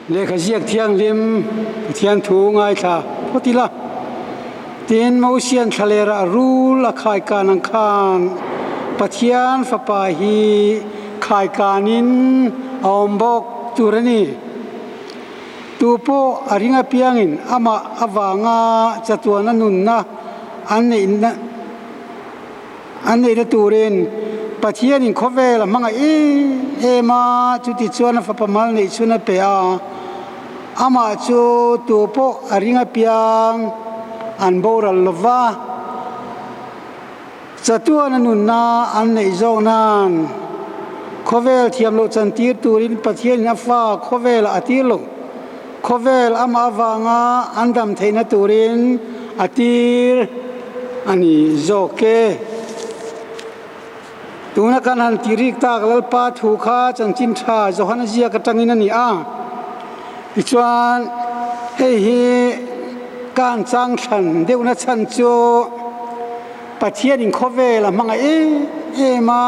lệ khả giặc thiang lim thian thu ngay thà có tí là tiền mẫu xiên thà lệ ra ru là khai ca năng khan Pathian pha pa hi khai kanin om bok turani tupo aringa piangin ama awanga chatuana nunna anne na turin Pathianin khovel manga ema chuti chuana fa pamal nei chuna pe a ama chu tupo aringa piang an boral lova chatuana nunna an nei zonan khovel thiam lo chantir turin Pathianin afa khovel atilo khovel ama awanga andam theina turin atir ani zoke tuna kan han tirik tak lalpa thu kha chanchin tha zohana zia ka tangin ani a ichuan hei hi kan chang than deuna chan chu Pathianin khovel manga ma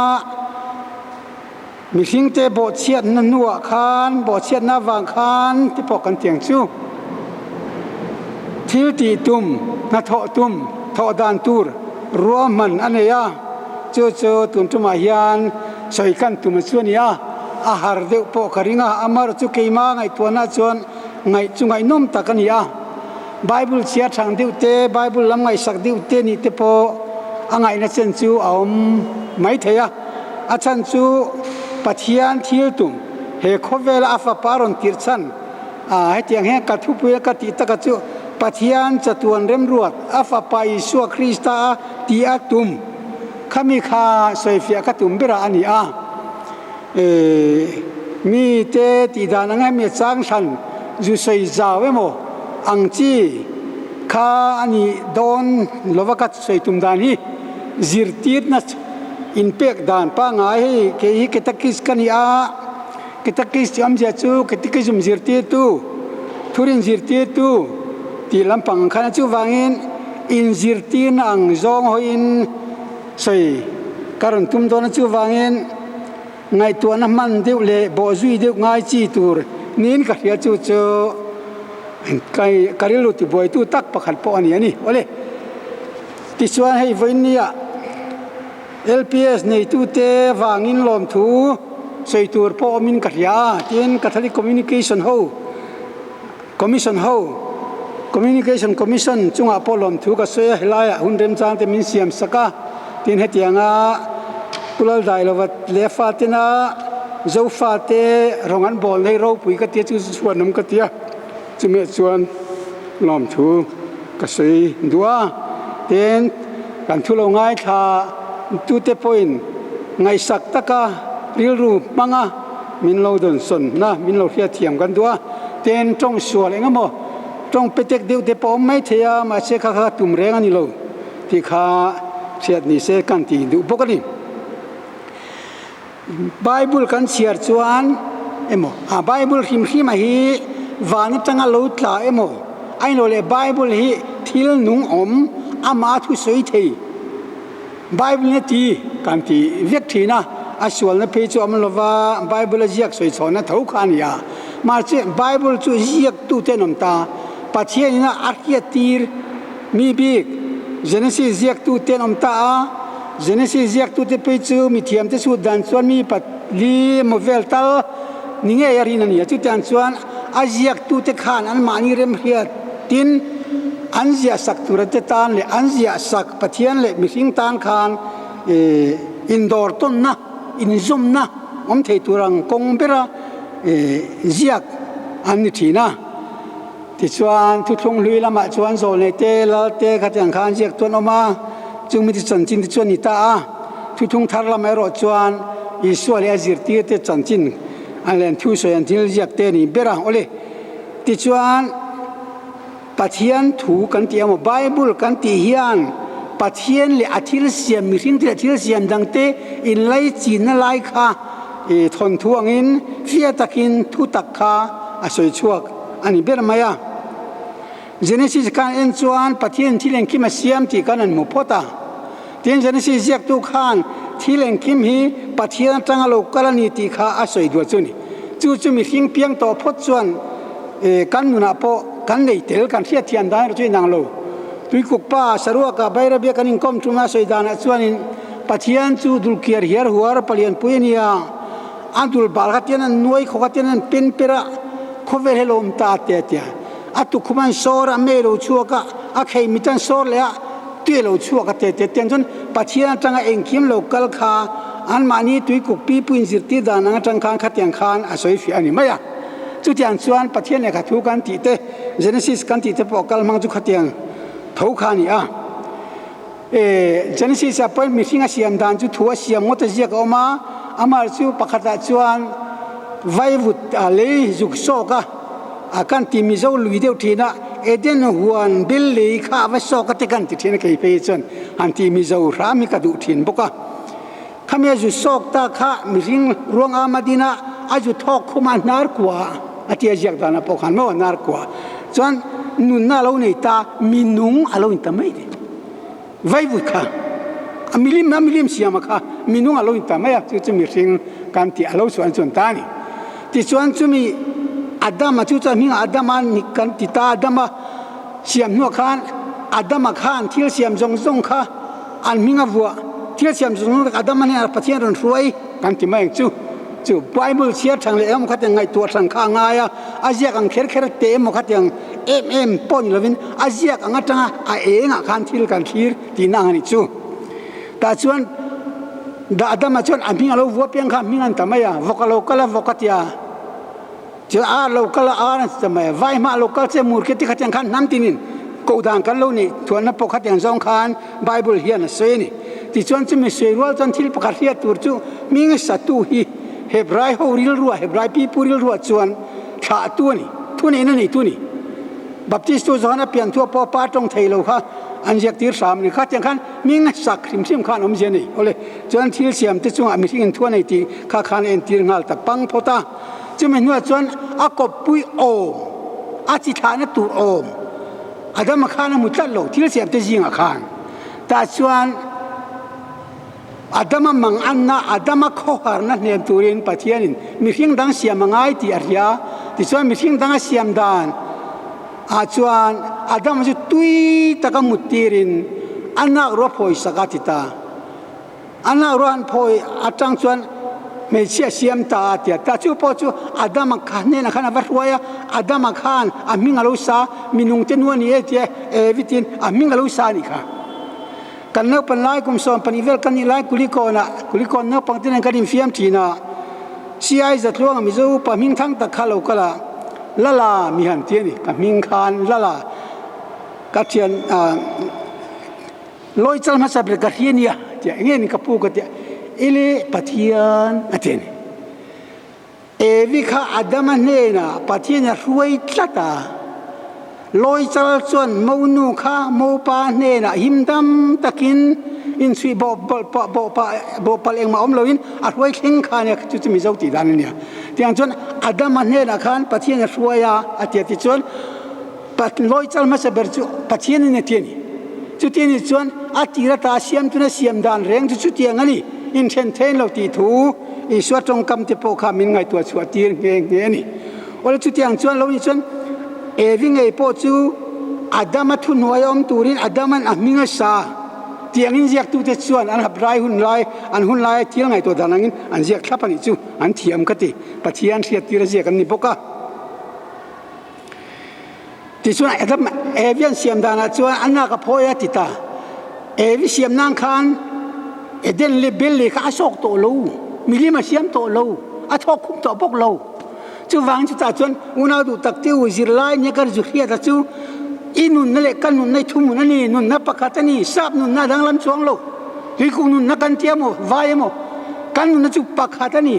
mi hingte bo chiat na nuwa khan bo chiat na wang khan ti pok kan tiang chu thil ti tum na tho dan tur ruaman aneya chu tun tuma hian soi kan tum chuania a har deuh po karinga amar chu keima ngai tuana chuan ngai chungai nom takania Bible chia thang deuh te Bible lam ngai sak deuh te ni te po angai na chen chu aum mai theya a chan chu Pathian thil tum he khovel afa paron tirchan he tiang he ka thu pu ka ti ta ka chu Pathian chatuan rem ruat afa pa Isu Krista ti atum khami kha soifia ka tum bera ani a mi te ti dana ngai me chang than ju soi zawe mo angchi kha ani don lovaka soi tum dan hi zirtir na inpek dan pa ngai ke hi ketakis kania ketakis jam ja chu ketakis zum zirti tu thurin zirti tu ti lampang khana chu wangin in zirti nang zong hoin sei karon tum don chu wangin ngai tu na man deu le bo zui deu ngai chi tur nin ka hria chu chu kai karilu ti boi tu tak pakhat po ani ole ti chuan hei voinia LPS nei tu te wangin lom thu sei tur po min ka hria tin Catholic Communication Commission chunga po lom thu ka soya helaya hundrem chang te min siam saka tin hetianga pulal dai lowat lefa tina zofa te rongan bol nei ro pui ka te chu chuan nam ka tia chume chuan lom thu ka sei dua ten kan thu lo ngai tha tu te point ngai sak taka ril ru manga min lo don son na min lo hria thiam kan dua ten tong sual engamo tong petek deu te pom mai thea ma che kha tum reng ani lo ti kha chiat ni se kan ti du bokani Bible kan chiar chuan emo Bible him ma hi wani tanga lo tla emo ai lo le Bible hi thil nung om ama thu soi thei Bible ne ti kan ti vek thina asual na pe chu am lova Bible jiak soi chona thau khania ma che Bible chu jiak tu te nom ta Pathianin arkia tir mi big Genesis jiak tu te nom ta Genesis jiak tu te pe chu mi thiam te su dan chuan mi pat li movel tal ninge yarin ani chu tan chuan a jiak tu te khan an mani rem hiat tin anzia sak turate tan le anzia sak Pathian le mihing tan khan indor ton na inzum na om thei turang kong bera ziak an ni thina ti chuan thu thung hlui lama chuan zol nei te la te khatang khan ziak ton oma chungmi ti chanchin ti chuan ni ta a thu thung thar lama ro chuan Isu le azirti te chanchin an len thu so yan thil ziak te ni bera ole ti chuan Pathian thu kan ti amo Bible kan ti hian Pathian le athil siam mi hring te athil siam dang te in lai chin na lai kha thon thuangin fia takin thu tak kha a soi chuak ani ber maya Genesis kan en chuan Pathian thilen kim a siam ti kan an mu phota tin Genesis ziak tu khan thilen kim hi Pathian tanga lo kalani ti kha a soi du chuni chu mi hring piang to phot chuan kan nuna po kan nei tel kan thia thian dan ro chui nang lo tui kuk pa sarua ka baira be kan in kom tuma soidana chuanin pathian chu dul kiar hiar huar palian puinia andul balgatian nuai khogatian pen pera khovel helom ta te tia atu khuman sora melo chuaka a khei mitan sor le tuelo chuaka te te tenjon pathian tanga engkim local kha an mani tui kuk pi puin zirti dana tang khan khatiang khan asoi fi ani maya chu tiang chuan pathian ne kha thu kan ti te Genesis kan ti te po kal mang chu khatiang thau khani a Genesis a point mi singa siam dan chu thua siam ngota ziak oma amar chu pakhata chuan vaivut ale juk soka akan ti mi zo lui deu thina eden huan bil le kha va soka te kan ti thina ke pe chon an ti mi zo ra mi ka du thin boka khamya ju sok ta kha mi ring ruang amadina aju thok khuma nar kwa atia ziak dana po khan mo nar kwa chuan nun na lo nei ta minung alo in tamai de vai vu kha amilim siama kha minung alo in tamai chu mi ring kan ti alo chuan chon ta ni ti chuan chu mi adama chu cha mi adama ni kan ti ta adama siam no khan adama khan thil siam zong kha an minga vua thil siam zong adama ne pathian ron ruai kan ti mai chu Bible chia thang le em khat ngai tu thang kha nga ya azia ang kher te em khat yang em pon lovin azia ang atanga a enga khan thil kan thir ti na ni chu ta chuan da adama chuan aming alo vo piang kha mingan tamaya vokalo kala vokatia chu a lokala a na tamaya vai ma lokal che mur ke ti khat yang khan nam tinin ko dang kan lo ni thuan na po khat yang zong khan Bible hian se ni ti chuan chu mi seirwal chan thil pakhat hia tur chu ming sa tu hi Hebrai ho ril ruwa Hebrai pi puril ruwa chuan tha tu ni na ni tu ni baptist tu zona pian tu po pa tong thailo kha anjek tir sam ni kha tiang khan ming sak khrim khan om je ni ole chuan thil siam te chung ami thing thu nei ti kha khan en tir ngal tak pang phota chume nuwa chuan a kop pui om a chi thana tur om adam khan mu tlat lo thil siam te jinga khan ta chuan adama mang anna adama khohar na ne turin pathianin mi hing dang siam mangai ti arya ti chuan mi hing dang siam dan a chuan adam ju tui taka mutirin anna ro phoi sakati ta anna ro an phoi atang chuan me chia siam ta tia ta chu po chu adama khan ne na khana va ruaya adama khan aminga lo sa minung te nuani e tia evitin aminga lo sa ni kha kan no pan lai kum som panivel kan ni lai kulikon no pangtin kan in fiam thina siai za tluang mi zo pa ming thang ta khalo kala lala mi han tie ni ka ming khan lala ka thian loi chal ma sa bre ka hiania tia nge ni ka pu ka tia ile pathian aten evi kha adama ne na pathian ruai tlata loi chal chuan mo nu kha mo pa ne na himdam takin in sui bo pa leng ma om loin a ruai thing kha ne chu mi zo ti dan ni tiang chuan adam ne na khan pathian ruaya atia ti chuan pat loi chal ma se ber chu pathian ne tiani chu tiani chuan atira ta siam tu na siam dan reng chu tiang ani in then lo ti thu i swa tong kam te po kha min ngai tu chu tir nge ni ol chu tiang chuan lo ni chuan eving ei po chu adama thu noyom turin adaman aminga sa tiangin ziak tu te chuan an habrai hun lai thil ngai to danangin an ziak thlapani chu an thiam kati pathian thriat tira ziak an ni boka ti chuan adam evian siam dana chuan anna ka phoya tita evi siam nang khan eden le bel le ka sok to lo milima siam to lo a thok khum to bok lo chu wang chu ta chuan una du tak te u zir lai nya kar ju khia ta chu inun na le kan nun nei thumun ani nun na pakatani sap nun na dang lam chuang lo ri ku nun na kan tiamo vai mo kan nun na chu pakatani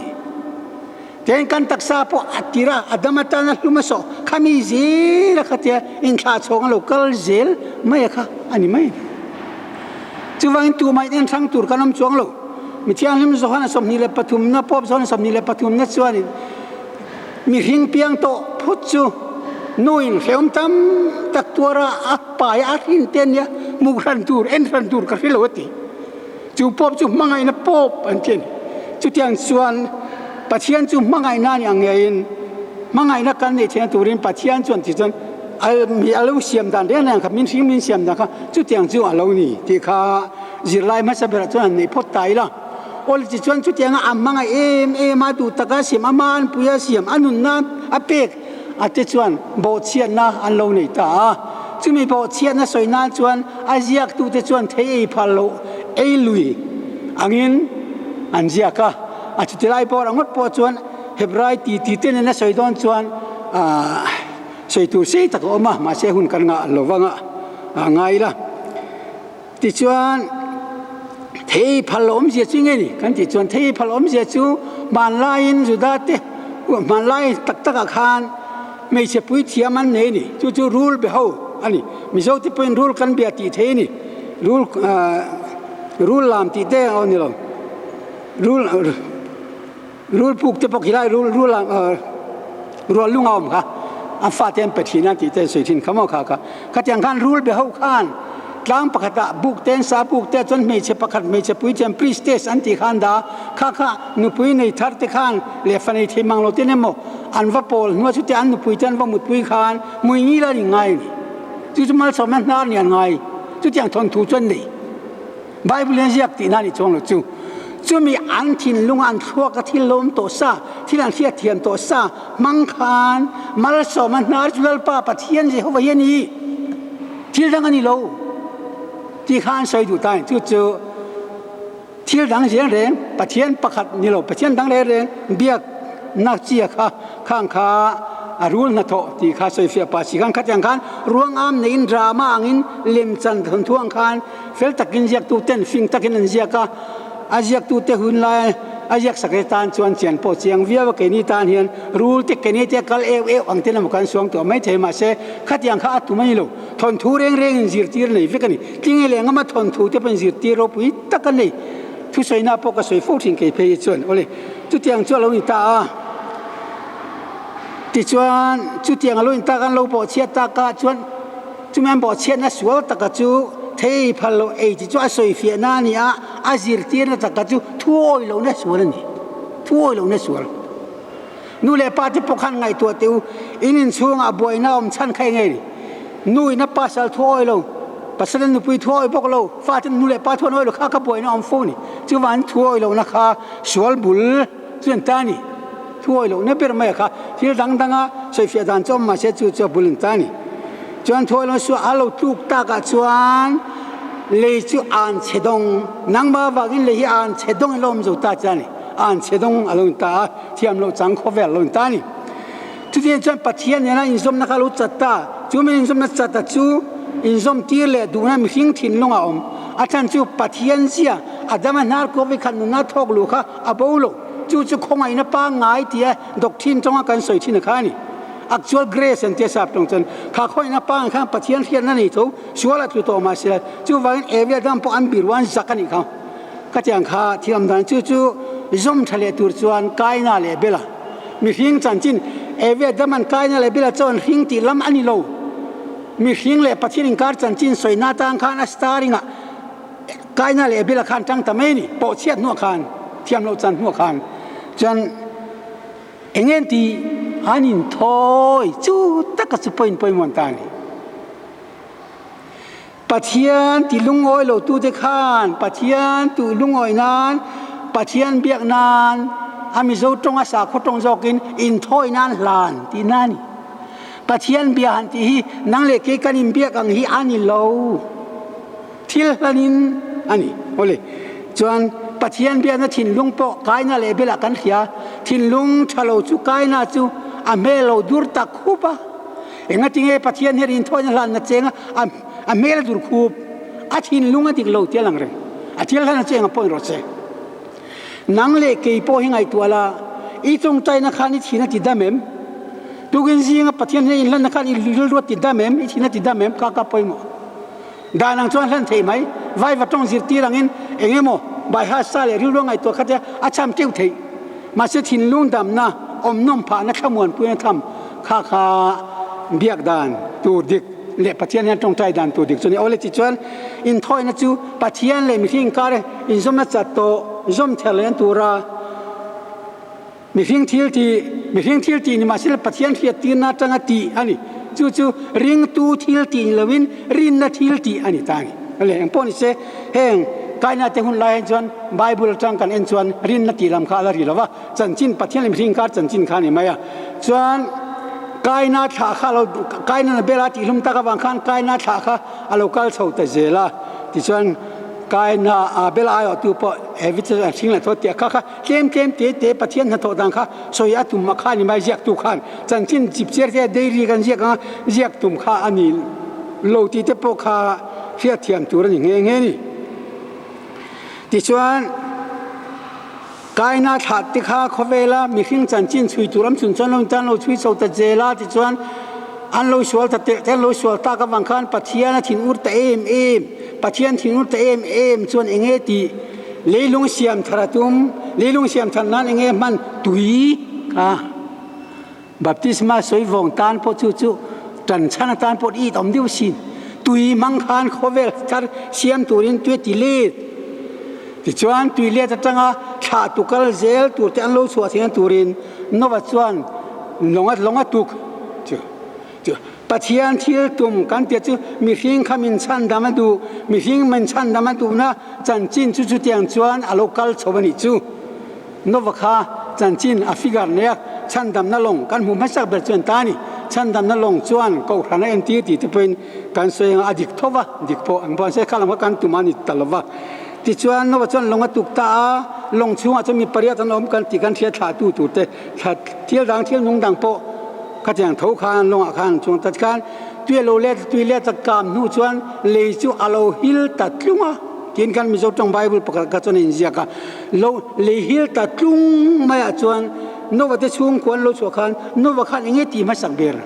ten kan taksa po atira adamata na lumaso khami zira khatia in kha chong lo kal zel mai kha ani mai chu wang tu mai en thang tur kanam chuang lo mi thiang lim zo hana som ni le pathum na pop zon som ni le pathum na chuani mi hing piang to phut chu nuin feum tam tak tuara apa ya akin ten ya mugran tur en ran tur ka filoti chu pop chu mangai na pop an chen chu tiang chuan pathian chu mangai na yang in มังไงนักกันในเชียงตุรินปัจเจียนจวนที่จนมีอารมณ์เสียมดันเรื่องนั้นครับมินฟิงมินเสียมดันครับจุดอย่างจู่อารมณ์นี่ที่ข้าจิรไลมาสับระจวนในพดไตละโอ้ที่จวนจุดอย่างมังไงมาดูตะกาเสียมอามันปุยเสียมอันนู้นนะอเปกอาทิตย์จวนโบเชียนนะอันเราในตาจุดมีโบเชียนนะสวยน่าจวนอาเซียกตูเตจวนเทย์พัลโลลุยอันนี้อันเซียกะอาทิตย์ไลปอรังวัดปอจวนเฮบไรตีเต้นนะสวยดอนจวนสวยตัวเสียตะโกมาเสียหุ่นกันงะโลวังะไงล่ะติจวนเทย์พัลโลมเสียจริงไงนี่กันติจวนเทย์พัลโลมเสียจูบ้านไลน์สุดาเตบ้านไลน์ตักอาคารไม่ใช่ปุ้ยเทียมันนี่จู่รูลเบาอันนี้มิโซที่เป็นรูลกันเบียตีเทนี่รูลลามตีเตเอานี่หรอรูลผูกจะปกหิไลรูลลามรูลลุงเอาค่ะอันฟาเทนเป็ดหินันตีเตสวยทิ้งขโมยค่ะขัดอย่างขันรูลเบาขันกลางปกติบุกเต้นสาบุกเต้นจนไม่ใช่ปกติไม่ใช่ปุ้ยเจมพรีสเตสอันที่ขันดาค่ะนุปุ้ยในทัดเตขันเลฟันในเทมังโลเตนโมอันว่าโพลนัวชุดอันนุปุ้ยจันว่ามุดปุ้ยขันมุยงี้ละยังไงจู่มาสมัยนั้นยังไงจู่อย่างทนทุจนนี่ไบเบิลเรียนเรียกตีนั่นนี่จงหรือจู่มีอันทินลุงอันทั่วกับที่ลมตัวซาที่นั่นเทียเทียมตัวซามังคานมาลสมัยนั้นจุลป้าปะเทียนเจ้าว่าเย็นนี้ที่ดังอันนี้โลที่ข้านใส่ดูตายจู่ที่ดังเสียงแรงปะเทียนประคัดนี่โลปะเทียนดังแรงเบียกนักเจียข้างขารูลนัทที่ข้าใส่เฟียปัสสิกันขัดอย่างขันรวงอ้ำในอินดรามาอินเล่มจันทร์ทวงขันเฟลตักินเจียกตูเต้นฟิงตักินเจียกอาเจียกตูเตหุ่นลายอาเจียกสักตานชวนเจียนโปเจียงเวียวกินีตานเฮียนรูลที่กินีเตกัลอังเทนมุกันสวงตัวไม่เทมาเสขัดอย่างข้าตุไม่รู้ทนทูเร่งจิรตีร์นี่ฟิกันนี่จริงเลยงั้นมาทนทูที่เป็นจิรตีร์รูปุยตักันนี่ทุกส่วนหน้าพวกก็สวยฟูทิ้งเกยเพย์ชวนโอ้เลยทุกอย่างชวนเราอิตาที่ชวนจุดที่เราอินตากันเราบอกเชียตากาชวนจุดมันบอกเชียนะสวลตากาจูเทย์พัลโลที่ชวนสวยเฟียนานี่อาจิรตีร์นะตากาจูทั่วเราเนี่ยสวลนี่ทั่วเราเนี่ยสวลนู่นเลยป้าที่พกขันไงตัวเตียวอินินช่วงอบวยน้าอมชันใครไงนู่นนับป้าสาวทั่วเราปัสสาวะนู่นปุยทั่วพวกเราฟ้าที่นู่นเลยป้าทั่วเราข้าขบวยน้าอมฟูนี่จุดวันทั่วเรานะคะสวลบุลส่วนตานี่ทั่วโลกเนี่ยเป็นไม่ค่ะที่ดังๆใส่เฟียดันจอมมาเสียจู่บุลินตานี่จวนทั่วโลกส่วนอาลูตุกตากจวนเลยจู่อ่านเชดงนังบ้าว่ากินเลยอ่านเชดงลมจู่ตาจานี่อ่านเชดงอารมณ์ตาที่อำเราจังขบเวลลมตานี่ทุกทีจวนปัจเจียนเนี่ยนะอินสมนักลุจัตตาจู่ไม่อินสมนักจัตตาจู่อินสมตีเลยดูนะมีหิ้งทิ้งลงอ่ะอาจารย์จู่ปัจเจียนเสียอาจารย์มันนาร์โควิคันนุนาทอกลูกค่ะอาบูโลจู่คงไอ้น่ะป้าง่ายที่ดอกทินจงกันสวยที่นักขานี่ actual grace อันที่ทราบตรงจนข้าคอยน่ะป้าข้างปฏิญาณเขียนนั่นนี่ทุกชัวร์ละจุดโตมาเสียจู่ว่าเอเวียดามพออันบิรวันสักนี่เขาก็จะข้าที่ลำดันจู่จอมทะเลตัวจวนกายน่าเลเบล่ามีหิ้งจันจินเอเวียดามันกายน่าเลเบล่าจวนหิ้งที่ลำอันนี้โลมีหิ้งเลปฏิญาณการจันจินสวยหน้าตาข้านัสตาริงะกายน่าเลเบล่าขันจังตะเมนี่ปอเชียดนัวขันที่ลำเราจันนัวขันจนเองที่ฮันินทอยจู่ตักกระสุนไปมันตานี่ปัจเจียนที่ลุงอ้อยเราตู้เด็กขันปัจเจียนตู้ลุงอ้อยนั้นปัจเจียนเบียกนานอามิโซตรงอาสาโคตรงจอกินอินทอยนั้นลานที่นั่นปัจเจียนเบียหันที่นั่งเล็กกันอินเบียกังฮีอันนี้เราทิลลันินอันนี้โอ้เลยจวนปัจเจียนเบียนทินลุงปอกายน่าเลเบลกันเขียทินลุงชะโลจูกายน่าจูอเมลดูร์ตักคูปะเองจริงปัจเจียนเฮรินทอยนั่นนั่นเจงอเมลดูร์คูปทินลุงติกโลเทียลังเรทิลลันเจงปอยรถเซนังเล็กกี่ปอหิงไอตัวละอีตรงใจนักขันอีทีนัดติดดามเมมดูกันสิงปัจเจียนเฮรินลันนักขันอีลุลวดติดดามเมมอีทีนัดติดดามเมมข้าปอยมั้งดานังชวนลันเทไหมไว้วัดตรงสิตีรังอินเองมั้งใบหาสาเลยริ้วร้องไอตัวขัดเจ้าอาชามเจ้าเทมาเสถินลุงดำนะอมน้ำผ่านนักขมวนพูนทำข้าเบียกดานตัวเด็กเละปัจเจียนตรงใจดานตัวเด็กส่วนนี้เอาเลยจิตชวนอินทอยนะจูปัจเจียนเลยมีทิ้งการอินสมนัดจัดโตอินสมเทเลนตัวรามีทิ้งที่ มีเรื่องทิลตีนี่มาสิลปะเทียนเทียตีนาจังตีอันนี้จู่ๆริงตูทิลตีเลวินรินนาทิลตีอันนี้ต่างอะไรอย่างพวกนี้เสแห่งกายนาเตหุ่นลายจวนไบเบิลจังกันเอ็นจวนรินนาตีลำคาลารีแล้วว่าจันจินปะเทียนมีเรื่องการจันจินขานี่ไหมอ่ะจวนกายนาถาข้าเรากายนาเบลาตีลุมตะกับบังคันกายนาถาข้าอาลูกัลเฉาแต่เจล่าที่จวนกายนาเบลาอยู่ตัวพอเอวิตจะทิ้งเลยตัวเตี้ยข้าเต็มเตะปะเทียนหัดตัวดังข้าสวยตุ่มมาข้านี่ไม่เรียกตุขันจันจินจิบเสียเดียรีกันเรียกตุ่มข้าอันนี้โลตีเตปข้าเทียเทียมตัวนี่เงี้ยนี่ที่ชวนกายนาถัดที่ข้าเขาเวลามีขึ้นจันจินช่วยตัวรำสุนทรลงจันเราช่วยสาวตะเจล่าที่ชวนอันเราสวลตะเตะเราสวลตากับวังคันปัทยานะทิ้งอุตเตเอ็มปัทยานทิ้งอุตเตเอ็มชวนเองตีเลลุงเสียมทาตุมเลลุงเสียมทันนั้นเองมันตุยค่ะบัพติศมาสวยวงตานพอจู่จันชนะตานพออีตอมเดียวสินตุยมังคันเขาเวลาเสียมตัวนี้ตัวติเลที่ชวนตุยเลี้ยจังอ่ะชาตุกัลเซลตัวที่อันเราสวดเสียงตัวนี้นวัดชวนลงอ่ะตุกปัจจัยที่ตุ่มกันเดียจูมีสิ่งขมิ้นชันดามาดูมีสิ่งมันชันดามาดูนะจันจินจู่เตียงชวนอาลูกัลชาวนิจูนวัดข้าจันจินอฟิกาเนี่ยชันดำนั่งลงกันหูไม่สักเบิดจวนตานี่ชันดำนั่งลงชวนเขาขณะเอ็นทีที่จะเป็นการสวยงามอดีตทว่าดิกโพอันพอใช้ข้าลำกันตุมานิตลอดที่ชวนนวัดชวนลงมาตุกตาลงช่วงจะมีปริยัตินอมกันที่กันเทียถาตูตูเตเที่ยวดังเที่ยวนุ่งดังโปข้าจะอย่างเท้าคานลงอาคารช่วงตัดการตัวโลเลตตัวเลตกามนู่ชวนเลยจูอาโลฮิลตัดลุงอ่ะกินกันมีเจ้าตรงไบเบิลประกาศกันจนอินเดียกันโลเลยฮิลตัดลุงไม่ชวนนวัดช่วงควรโลชัวคันนวัดคันอย่างเงี้ยตีมาสักเบอร์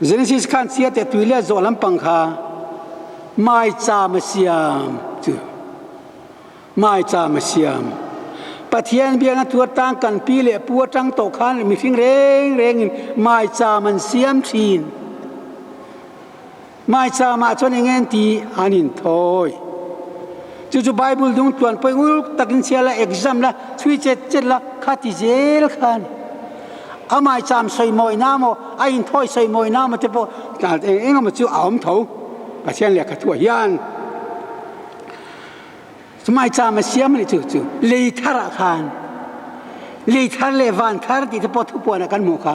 เจเนซิสคันเสียแต่ตัวเลตโจลัมปังคาไม่จามเสียมจู่ไม่จามเสียมปัทยันเบียงตัวตั้งกันปีเล่ปัวจังโตขันมีสิ่งเร่งไม่จามันเสียมทีนไม่จามาชนเงินตีอันนี้ถอยจู่ไบเบิลดุงตัวไปงูตักินเสียละเอ็กซัมละช่วยเจ็ดละขัดที่เจลขันอาไม่จามใส่หมอยน้ำโมไอ้ถอยใส่หมอยน้ำมันจะพอแต่เองมันจู่เอามถูปัทยันเรียกขัดตัวยันสมัยจามาเสียมันจู่เลยทาระคานเลยทาเลวันทาร์ที่จะพอทุบปวนักันมุขะ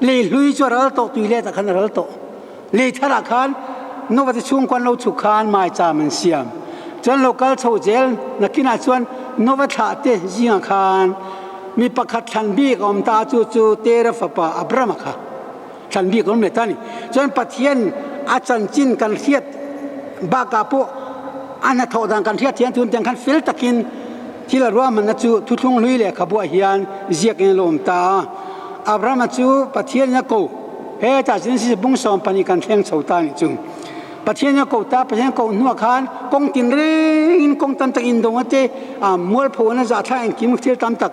เลยลุยจวรัลโตตุยเลตะขันรัลโตเลยทาระคานนวัตช่วงกันเราฉุกคานมาจามันเสียมจนโลกาลโซเจลนักกินอาชวนนวัตถาเตจิงคานมีประคัดทันบีกอมตาจู่เตระฟปะอับรามค่ะทันบีกอมเมตานี่จนปัทยันอาจารย์จินกันเทียดบากาโปอันนั้นทอดังกันเทียนทุนจังกันฟิลตะกินที่เราว่ามันนะจู่ทุกลุยเลยขบวนเฮียนเจียกเงินลมตาอับราฮัมจู่ปัทยันยาโกเฮตัดสินสิบุ้งสอมปนิกันเทียงเสาตานี่จู่ปัทยันยาโกตาปัทยันยาโกนัวขานกงตินเริงกงตันตะอินโดมาเตมัวพูนะจะท่าเองกิมเทียตามตัก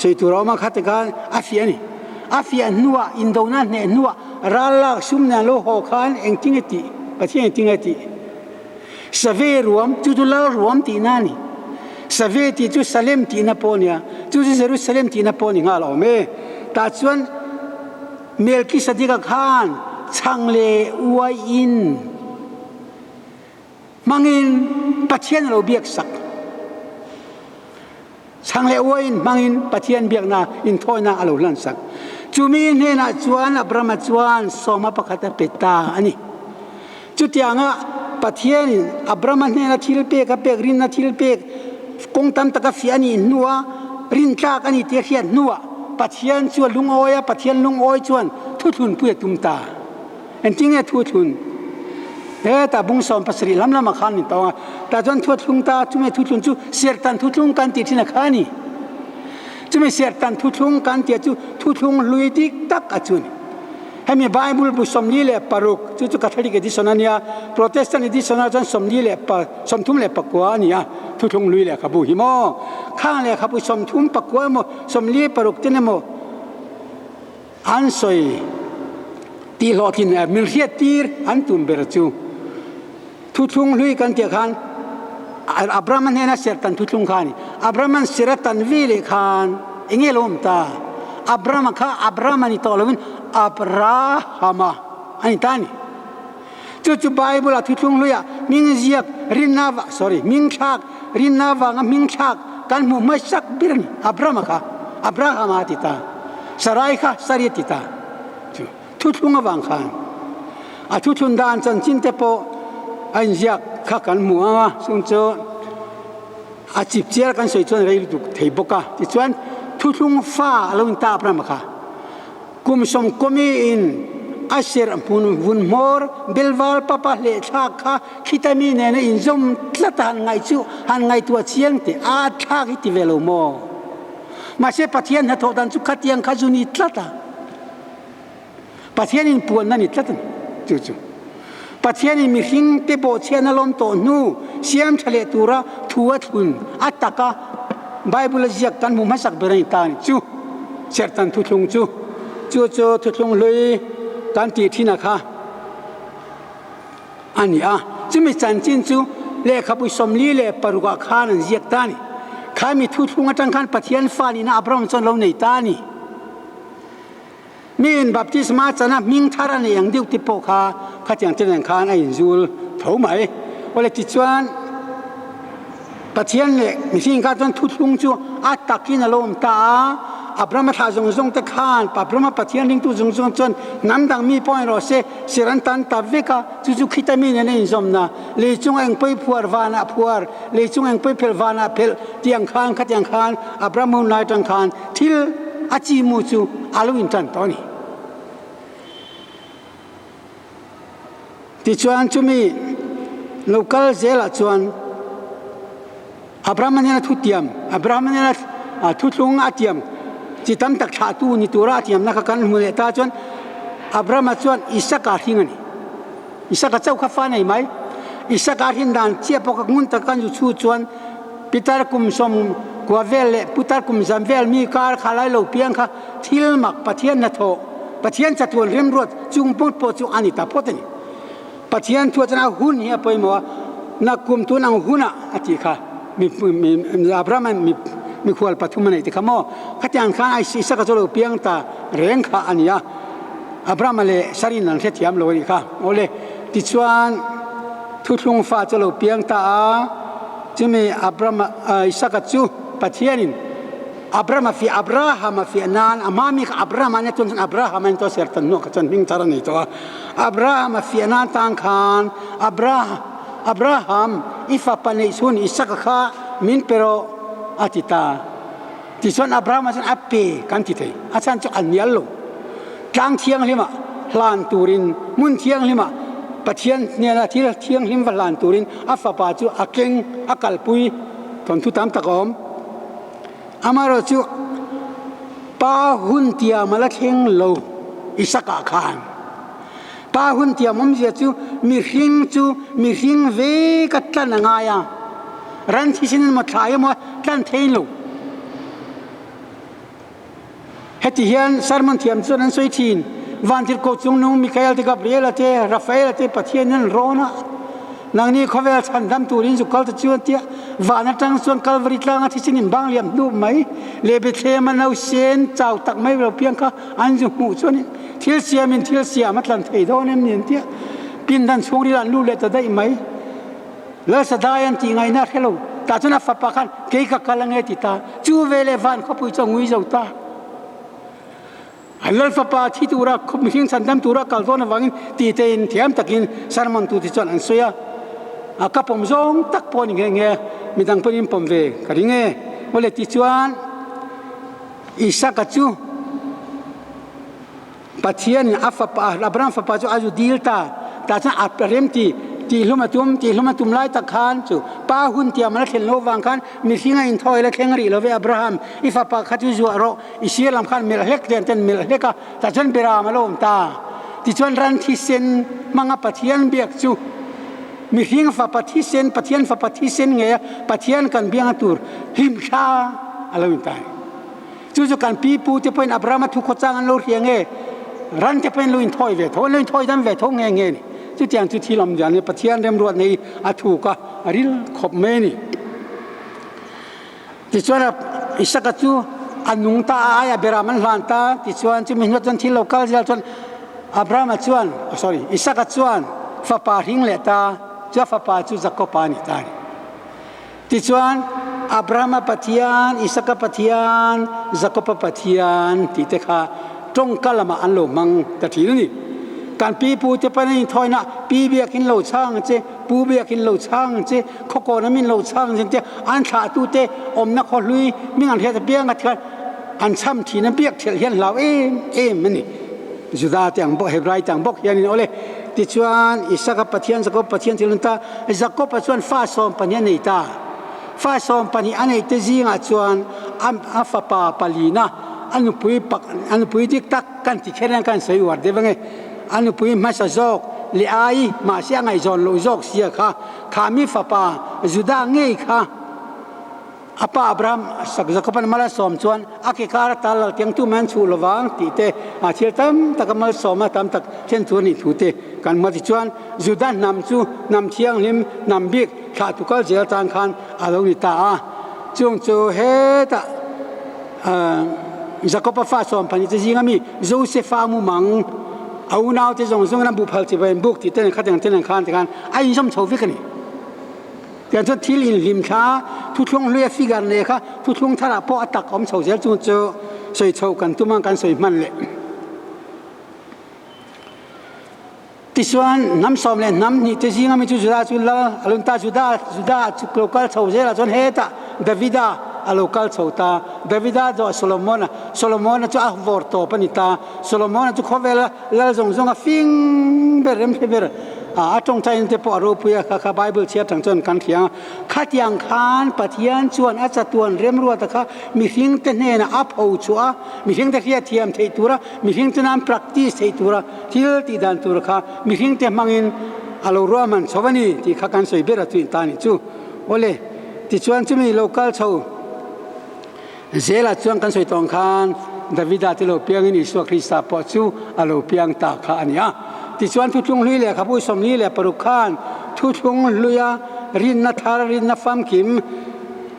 สวยตัวเรามาขัดกันอาฟิอันนี่อาฟิอันนัวอินโดนั่นเนี่ยนัวรัลลักซุมเนี่ยโลหะขานเองทิ้งติปัทยันทิ้งติสเวรวมจู่ลารวมตีนั่นนี่สเวที่จู่ซาเลมตีนับปอนี่จู่เยรูซาเลมตีนับปอนี่งาลอเมแต่ส่วนเมลคิสติกขานช่างเลอวยอินมังอินปัทยันเราเบียกสักช่างเลอวยอินมังอินปัทยันเบียกนาอินทอยนาอโลลันสักจู่มีเนน่าจวนอับรามัจวนสมาปะคัตเปตาอันนี้จู่ที่อ่างปัทยันอับรามันเนี่ยนะทิลเปกกับเปกรินนะทิลเปกคงตันตะกับฟิอันนี้นัวรินตากอันนี้เทียนนัวปัทยันชวนลุงอ้อยปัทยันลุงอ้อยชวนทุทุนเพื่อตุมตาเอ็นจริงเนี่ยทุทุนแต่บุ้งสอมปัสริลำมาขันนี่ตัวแต่จนทุทุนตาจุ่มทุทุนจู่เสียตันทุทุนกันติดที่นักขันนี่จุ่มเสียตันทุทุนกันติดจู่ทุทุนลุยดิกตักอจุนให้มีไบเบิลบุษมลีเล่ปารุกจู่คาทอลิกดิสนานียโปรเตสแตนต์ดิสนาจันสมลีเล่ปสมทุมเล่ปักกัวนี่ทุทุงลุยเล่ขับบุหิโมข้างเล่ขับบุสมทุมปักกัวโมสมลีปารุกเตนโมอันสวยตีหลอดินมิลเฮียตีร์อันตุมเบรจูทุทุงลุยกันเตียขันอับรามันเนี่ยนะเสียตันทุทุงขันอับรามันเสียตันวิเลขันเองเอลมตา อับราฮัมค่ะอับราฮัมนี่ต่อเลยวินอับราฮัมอันนี้ตานี่จุดไบเบิลที่ทุ่งลุยมิงเจียกรินนาวะ sorry มิงชักรินนาวะงั้นมิงชักกันมุไม่ชักบิรนี่อับราฮัมค่ะอับราฮัมติตาสลายค่ะสลายติตาทุกทุ่งวังขันทุกทุ่งด้านจันจินเตโปอันเจียกข้ากันมัวสุนโจจิบเจียกันสวยจนเรื่องดุเทบกะที่ชวนทุกทุ่งฟ้าเราอินตาอับราฮัมค่ะกุมสมกุมีอินอาเซอร์ปุ่นวุ่นมอร์เบลวาลปะปะเลชักค่ะคิดมีเนี่ยอินซอมตลัดหันไงจูหันไงตัวเชียงเตอาชักที่เวลโมมาเชปะเทียนหัดโดันจุขัดยังขจุนิตลัดปะเทียนอินปวนนั่นอิตลัดจู่ปะเทียนอินมีหิงเตโบเชียนอารมณ์โตนูเสียมทะเลตุระทัวทุนอัตตะกะไบเบิลเจียกันมุมาสักเบรนตานี่จู่เชิดตันทุกงจู่ทุกงเลยการตีที่นะคะอันนี้จะมีจันจินจูเล่ขับไปสมลีเล่ปรุกาขานันเจียกตานี่ข้ามีทุกทุกจังขันปะเทียนฟ้านี่นะอับราฮัมจนเราในตานี่มีนบัพติศมาจะนะมิงทารันอย่างเดียวที่โปข้าอย่างเจริญขานไอ้จูลเท่าไหมว่าเลยติดชวนปะเทียนเล่มีสิ่งการจนทุกทุกจูอัตตะกินอารมณ์ตาอับราฮัมท้าจงตะขานอับราฮัมปะเทียนลิงตุจงจนน้ำดังมีปอยรอเสเสรันตันตาเวกาจู่คิดมีเนี่ยอินซอมนะเลยจงเองไปพัววานาพัวเลยจงเองไปเพลวานาเพลเตียงขานขัดเตียงขานอับราฮัมนายตังขานทิลอาจีมูจูอาลูอินตันตอนนี้ที่ชวนจุมีโลกาลเซลชวนอับราฮัมเนี่ยทุติยมอับราฮัมเนี่ยทุตรงอาทิยมจิตตั้มตักชาตูนิตุระที่ยมนักการมุเลตาจวนอับราฮัมจวนอิสกาหิงนี่อิสกาเจ้าข้าฟ้าไหนไหมอิสกาหินดานเจี๊ยบปกงุนตะกันอยู่ชูจวนปิตาร์คุมสมกัวเวลปิตาร์คุมจัมเวลมีการขลายโลเปียงค่ะทิลมักปะเทียนนัทโตปะเทียนจัตุวเรียมรวดจุงปุ่นโปจุอานิตาพอดนี่ปะเทียนทัวจะน่าหุ่นเฮียไปมัวนักกุมตัวนังหุ่นอ่ะที่ค่ะมีอับราฮัมมีขวดปัทุมันไอ้ที่ขโมยขัดยังข้าไอ้สิสักตัวเพียงตาเร่งข้าอันนี้อับราฮัมเลยสรินันเทียมโลนี่ค่ะโอเลติดชวนทุกลงฟ้าจะโลเพียงตาจะมีอับราฮัมอิสกัดจูปัทยานินอับราฮัมฟีนานอามามีอับราฮัมเนี่ยจนอับราฮัมเนี่ยตัวเสียตันโนกจนมิงทารันนี่ตัวอับราฮัมฟีนานตังคานอับราฮัมอิฟะปนิสุนอิสกัดข้ามินเปโรอาทิตาที่ส่วนอับราฮัมส่วนอัปเปกันที่ไหนอาจารย์จะอันยัลโลกลางเที่ยงลิมะลานตูรินมุนเที่ยงลิมะปัจเจียนเนี่ยนะที่เที่ยงลิมะลานตูรินอัฟปาจูอักเก่งอักลปุยทนทุตามตะกอมอามาโรจูปาหุนเตียมาละเข่งโลอิสกาขานปาหุนเตียมุมเสียจูมีหิงเวกัตตันงายารันที่สินมาทายมากันเทนโลเฮติเฮียนสารมันเทียมส่วนนั้นสวยทีนวันที่โคจงนูมิคาเอลที่กับเรียลเตราฟาเอลเตปะเทียนนั่นโรนะนางนี้เขาเวลฉันดำตูรินสุกัลตะจวนเตียวันนั้นจังส่วนกัลวริตลางที่สินบางเลียมดูไหมเลเบเทมันเอาเซนเจ้าตักไม่เราเพียงค่ะอันจุหูส่วนนี้เทียเสียมินเทียเสียมัดลันเทโดเนี่ยเนี่ยเตียปินดันช่วงนี้ลันลูเลตได้ไหมแล้วสดายันที่ไงนะเฮโลตาจุนับฝักกันเกี่ยกับกัลเงติตาจูเวเลวันเขาพูดจะงุยเจ้าตาฮัลโหลฟ้าที่ตัวรักคุมหิ้งสันดำตัวรักกัลโซนวังตีเตนเทียมตะกินสารมันตัวที่จวนอันสวยอากับผมซองตักปนเงี้ยมีดังปนิมผมเวกระดิ่งเงี้ยวันเล็กที่จวนอิสกัจูปัจเจียนอัฟปาอับราฮัมฟ้าจูอาจูดิลตาแต่ฉันอับเรมตีลุมาตุมไล่ตะขานจูป้าหุ่นเตียมันเข็นโลวังขันมีสิ่งอินทอยและเข่งรีเลเวอับราฮัมอิฟปาขัดจูอโรอิเชียลำขันมิลเฮกเดนเตนมิลเฮกะแต่ฉันเบรามาโลมตาที่ชวนรันที่เซนมังปัจเจียนเบียกจูมีสิ่งฟ้าปัจเจียนปัจเจียนฟ้าปัจเจียนเงี้ยปัจเจียนกันเบียงตูร์หิมชาอะไรไม่ตายจู่กันปีปูจะเป็นอับราฮัมทุกคนจ้างโลเรียงเงี้ยรันจะเป็นลุยทอยเวทลุยทอยดันเวทงเงี้ยจุดอย่างจุดที่ลำยันเนี่ยปะเทียนเรียมรวดในอาถูกะอาริลขบเมนี่ที่ส่วนอิสกัจู อันนุงตาอายเบรามันหลานตาติชวนจุมินวัดจนที่โลกาลจนอับราฮัมชวนอิสกัชวนฟ้าป่าหิงเลตาจ้าฟ้าป่าจูจักรปานิตาติชวนอับราฮัมปะเทียนอิสกัปะเทียนจักรปะเทียนติเตค่ะตรงกะละมาอันโลมังตะทีนี่การปีปูจะไปในทอยนะปีเบียกินโลช่างเจปูเบียกินโลช่างเจขโกนมินโลช่างเจอันขาตูเตอมนักขลุยมีงานเทียบเบียงกันกันอันซ้ำทีนั้นเบียกเทียนเรามันนี่จุดาจังบอกเฮบไรจังบอกยันนี่โอเลติชวนอิสกัปเทียนจักรปะเทียนที่ลุนตาจักรปะชวนฟ้าสอมปัญญาในตาฟ้าสอมปัญญาในตจีงชวนอัฟปาปาลีนะอันนุปุยดิกตักกันที่แค่นั้นกันสวยวัดเดี๋ยวไงอันนุปุยมาสะจอกลีไอมาเสียงไอจอนโลจอกเสียค่ะขามีฟ้าป่าจุดาเงยค่ะอาป้าอับรามสักจักรพันมาลสอมชวนอากิการตัลเตียงตู้มันชูลวางตีเตอาเชียตั้มตะกมาลสอมตั้มตะเช่นตัวนี้ถูเตกันมาที่ชวนจุดานำชูนำเชียงลิมนำบิ๊กขาตุกเจียตันคันอาลวิตาจงโจเฮตจักรพรรดิสอมพันธุ์จะยิงมีโจเซฟามุมังเอาหน้าที่ส่งนั้นบุพเพที่เป็นบุกที่เต้นขัดอย่างเต้นขันที่กันไอ้ยิ่งชมโชว์ฟิกนี่แต่ทุกที่ลิมช้าทุกช่วงเรียฟิกันเลยค่ะทุกช่วงถ้าเราพอตักอมโชว์เสียจงเจอสวยโชว์กันตุ้มกันสวยมันเลยที่ส่วนน้ำสอมเลยน้ำนี่จะยิงมีจุดละจุดละอลุนตาจุดจุดโลกาลโชว์เสียละจนเฮตาดาวิดาอโลกาลโชว์ตาดาวิดาตัวโซโลมอนจะอักวอร์โตปนิตาโซโลมอนจะขอเวลาแล้วจงฟิงเบรมเบรจงใจในเปอรูปุยข้าไบเบิลเชียร์ทั้งจนกันเถียงขัดยังคานปะเทียนชวนอาจจะตัวเรียมรัวตะค่ะมีสิ่งเตนเนนะอัพเอาชัวมีสิ่งเตเทียเทียมเทตัวมีสิ่งเตนัน practice เทตัวที่ที่ดันตัวค่ะมีสิ่งเตมังอินอารมณ์รัวมันชาวนี้ที่ข้ากันสวยเบรตุนตานิจูโอเลที่ชวนจะมีโลกาลโชว์เซลชวนกันสวยตองคานดาวิดาที่เราเพียงอินอิสวาคริสต์ปอจูอารมณ์เพียงตาข้าอันนี้ที่ชวนทุกช่วงลุยเลยครับผู้สมนี้เลยปรุขานทุกช่วงลุยรินนัทารินนัฟฟัมคิม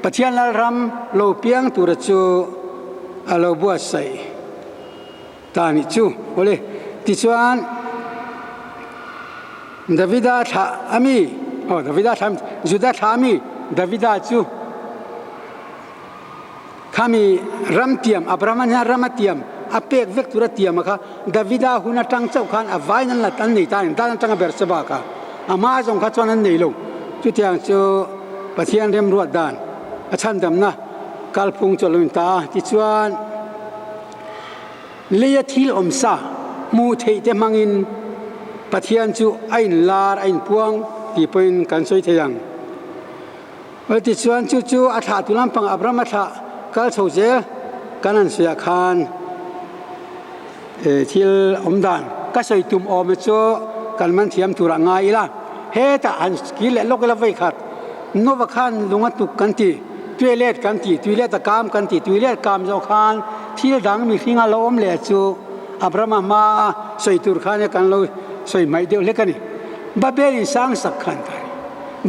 ปะเทียนลารำโลเปียงตุรจูอโลบัวใส่ตานิจูโอเลที่ชวนดาวิดาท่าอามีดาวิดาท่าจุดาท่าอามีดาวิดาจูขามีรัมเทียมอับรามันฮะรัมเทียมอาเป็กเวกตุระเทียมค่ะดาวิดาหุนตั้งเจ้าขันอวัยนั่นละตันนี่ตายตั้งตั้งเบอร์สบาค่ะอามาจงขัดชนนั่นนี่ลงจุดyangจูปะเทียนเรียมรวดดานฉันดำนะกัลพุงจลุนตาที่ชวนเลียทิลอมซามูเทเตมังอินปะเทียนจูไอ้ลาร์ไอ้พวงที่เป็นกันสวยเทียงวันที่ชวนจูอาถาตุลัมปังอับรามัทะกัลโชเจกันนั่นเสียคานที่อมดานก็ใส่ตุ่มอมโจกันมันเทียมตุระงายละเฮตอันสกิลโลกละไว้ขัดโนวขันลุงตุกันตีตุเล่กันตีตุเล่ตะกามกันตีตุเล่กามเจ้าขันที่ดังมีฟิงอารมณ์เลจูอับรามัมาใส่ตุรขานกันเราใส่ไม่เดียวเล็กนี่บาเบลินสังสักขันกัน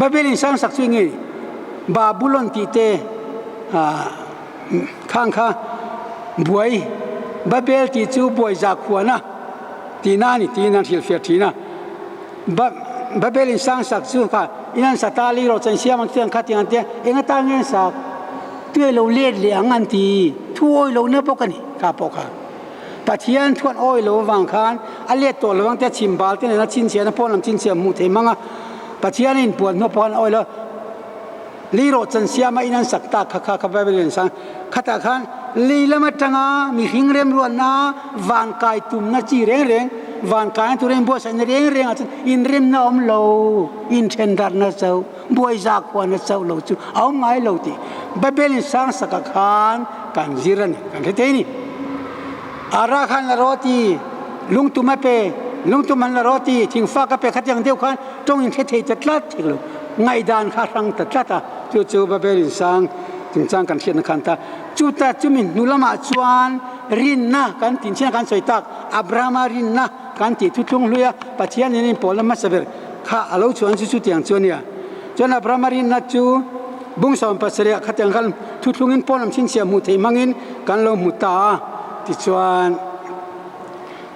บาเบลินสังสักสิ่งนี้บาบุลอนตีเตข้างข้าบวยบาเบลที่จูบวยจากขวานะทีนั่นที่เฟียทีน่ะบาเบลินสังสักจูค่ะอินันสตาลีเราจะเชื่อมันเชื่อขัดยังเตี้ยเองตั้งเงินสักตัวเราเลี้ยเลี้ยงอันทีทั่วเราเนื้อปกันนี่ข้าปกันปัจจัยทวนอ้อยเราวางคานอันเลี้ยตัวเราวางแต่ชิมบาลที่ไหนนะชินเสียนะพ่อลำชินเสียมุเทมังอ่ะปัจจัยนี่ปวดเนื้อปอนอ้อยเราลีโรจันเสียมาอินันสักตาข้าบาเบลินสังขัดขันลีละมัดจังอ่ะมีหิงเร็มรวนนะวานกายตุ่มนะจีเร่งวานกายตุเร่งบัวสันเร่งอินเร็มน้อมโลอินเทนดาร์นะเจ้าบัวจากขวานนะเจ้าโลจูเอาไงโลตีบาเบลินสังสักขันกันจีรันกันเทนี่อาราขันละโรตีลุงตุมาเปลุงตุมันละโรตีทิ้งฟ้ากับเปขัดยังเดียวกันจงอินเทจัดลัดทิ้งลูไงดานข้ารังตัดลัดอ่ะจู่บาเบลินสังถึงจังกันเขียนขันตาจุดจุมินนุลมาจวนรินนะกันตินเช่นกันสวยตักอับรามารินนะกันติทุกช่วงลุยปัจจัยนี้พอลมาสเบร์ข้าอาลูชวนจุดอย่างจวนเนี่ยจวนอับรามารินนะจูบุ้งสอมปัสเรียขัดยังกัน thu thungin pon am chin sia mu thei mangin kan lo mu ta ti chuan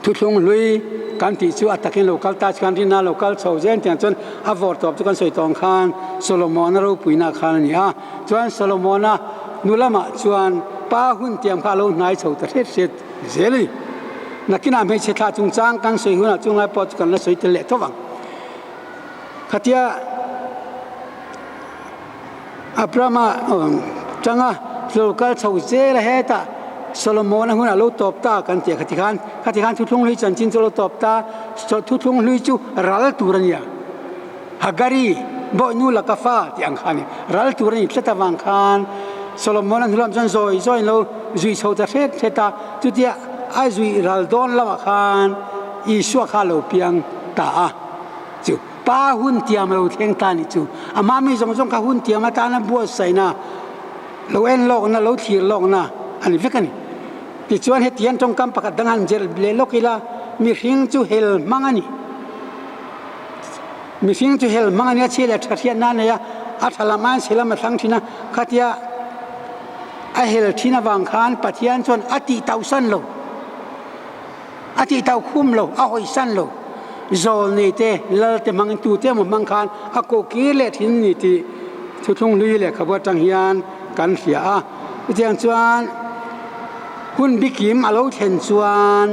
thu thung lui kan ti chu atakin local touch kan rina local chojen tiang chon a vor top chu kan soi tong khan Solomon ro puina khan ni a chuan Solomon a nulama chuan pa hun tiam kha lo nai chho ta het set zeli nakina me che tha chung chang kan soi huna chung lai pot kan la soi te le thowang khatia Abrama changa local chho je la heta Solomon huna lo top ta kan te khati khan thu thung lui chan chin lo top ta thu thung lui chu ral turania hagari bo nu la kafa ti ang khani ral turani tlata wang khan Solomon an hulam chan zoi lo zui chho ta theta tu tia ai zui ral don la khan Isua kha lo piang ta chu pa hun tiam lo theng ta ni chu ama mi jong ka hun tiam ta na bo sai na lo en lok na lo thir lok na ani vekani ti chuan he tian tong kam pakat dangan jel ble lokila mi hing chu hel mangani mi hing chu hel mangani chela thathian na ne ya athalaman selama thang thina khatia a hel thina wang khan pathian chon ati tausan lo ati tau khum lo a hoi san lo zol ni te lal te mangin tu te mo mang khan a ko ki le thin ni ti thu thung lui le khawa tang hian kan hria a tiang chuan hun bikim alo then chuan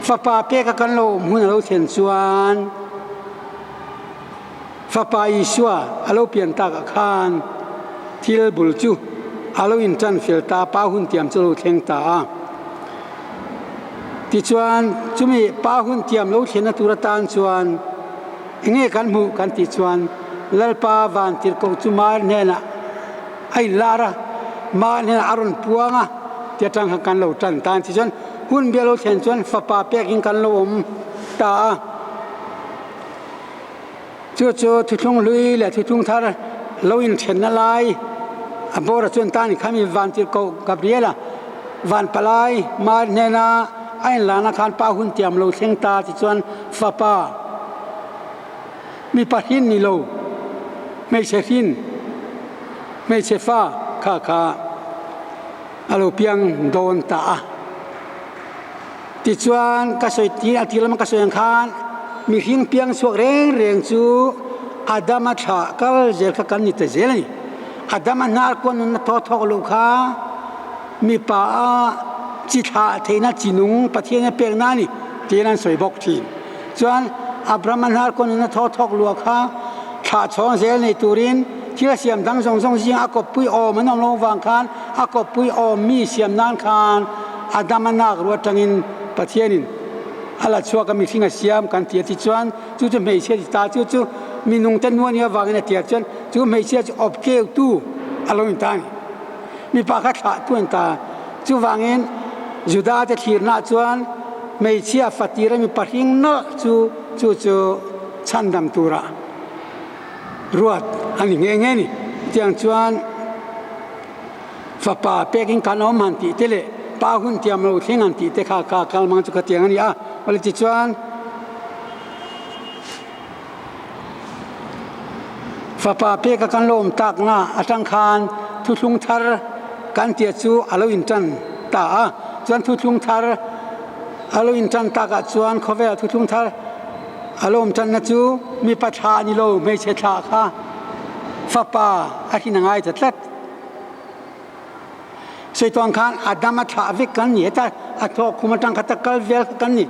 fapa pe ka kan lo mun alo then chuan fapa Isua alo pian ta ka khan thil bul chu alo in chan fel ta pa hun tiam chu lo theng ta ti chuan chumi pa hun tiam lo thena tura tan chuan nge kan mu kan ti chuan lalpa van tir ko chu mar ne na ai lara ma ne aron puanga tia tang kan lo tan tan ti chuan hun be lo then chuan fa pa pe king kan lo ta chu thu thung lui le thu thung thar lo in then na lai a bora chuan tan khami van tir ko Gabriela van palai mar ne na ai lana khan pa hun tiam lo theng ta ti chuan fa pa mi pathin ni lo mei che hin mei che fa kha alo piang don ta ti chuan ka soi ti atilam ka soi khan mi hing piang suak reng chu adama tha kal zel ka kan ni te zelani adama nar kon na tho lo kha mi pa chi tha theina chinung pathian pek na ni tinan soi bok thi chuan Abraham nar kon na tho lu kha tha chong zel nei turin thia siam dang jong jing a ko pui o manom lo wang khan a ko pui o mi siam nan khan Adam nak ro tangin Pathianin ala chua ka mi thinga siam kan tia ti chuan chu mei che ta chu minung ten nuan ya wang na tia chuan chu mei che op ke tu alo in tan mi pa kha tha tuan ta chu wangin juda te thir na chuan mei chia fatira mi parhing na chu chandam tura ruat ani nge ni tiang chuan fa pa peking kanom han ti tele pa hun tiam lo thengan ti te kha kalmang chu ka tiang ani wala ti chuan fa pa pe ka kan lom tak na atang khan thu thung thar kan tia chu alo in tan ta chuan thu thung thar alo in tan ta ka chuan khove thu thung thar alom tan na chu mi patha ni lo me che tha kha fa pa a hi na ngai ta tlat sei tong khan adama tha ve kan ni ta a tho khuma tang kha ta kal vel kan ni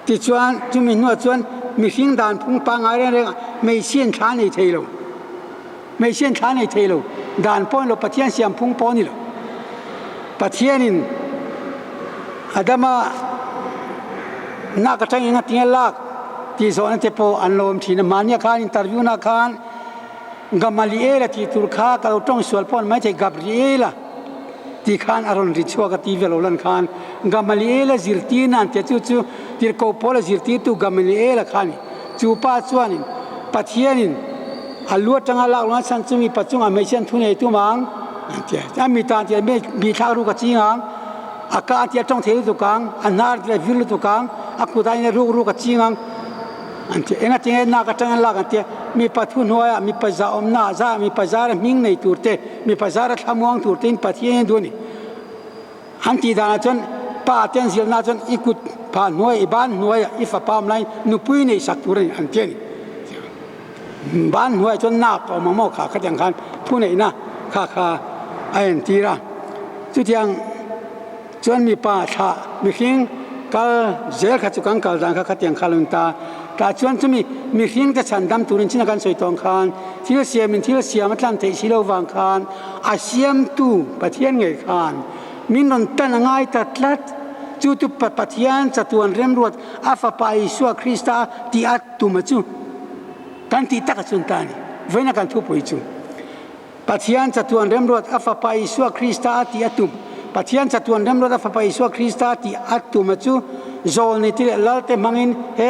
ti chuan chu mi no chuan mi hing dan phung pa ngai re me sian tha nei theilo me sian tha nei theilo dan pon lo pathian siam phung pon ni lo pathianin adama na ka tang inga tiang lak ti zo an te po an lom thina mania khan interview na khan Gamaliela ti turkha ka tong sual pon mai te Gabriela ti khan aron richwa ka ti velolan khan Gamaliela zirtina te chu tir ko pola zirti tu Gamaliela khan chu pa chuanin Pathianin alua tanga la la san chumi pachunga mai chen thune tu mang tia ami ta tia me bi tharu ka chingang aka tia tong thelu tu kang anar tia vilu tu kang aku dai ne ru ka chingang อันที่เองที่เองนักจังลักอันที่มีปัทุนหัวมีปัจจาอมนาจามีปัจจาระมิงในตัวเตมีปัจจาระทำวงตัวเตนปัทยันดูนี่อันที่ดานะจนป้าเตียนสิลนาจนอีกุดผ่านหน่วยบ้านหน่วยอีฟ้าปามไลนุปุยในสักตัวนี่อันที่นี่บ้านหน่วยจนนักออกมาหม้อขาขัดยังคันผู้ไหนนะขาไอ้อันที่ละจุดยังจนมีป้าชามีขิงกัลเจลขัดจุกันกัลดังขัดยังคันลุนตาแต่ชวนจะมีขิงจะฉันดำตุรินชินักันสวยตองคันที่เราเสียมินที่เราเสียมัตลันเตชิโลวังคันอาเซียมตูปะเทียนไงคันมินนตันง่ายตัดลัดจูตุปะเทียนจะตัวเริ่มรวดอาฟาไปสัวคริสต์ที่อัตตุมาจูกันที่ตักจุนตานี่เว้นกันทุบไปจูปะเทียนจะตัวเริ่มรวดอาฟาไปสัวคริสต์ที่อัตตุปะเทียนจะตัวเริ่มรวดอาฟาไปสัวคริสต์ที่อัตตุมาจูโซนนี่ที่เราเต็มมังอินเฮ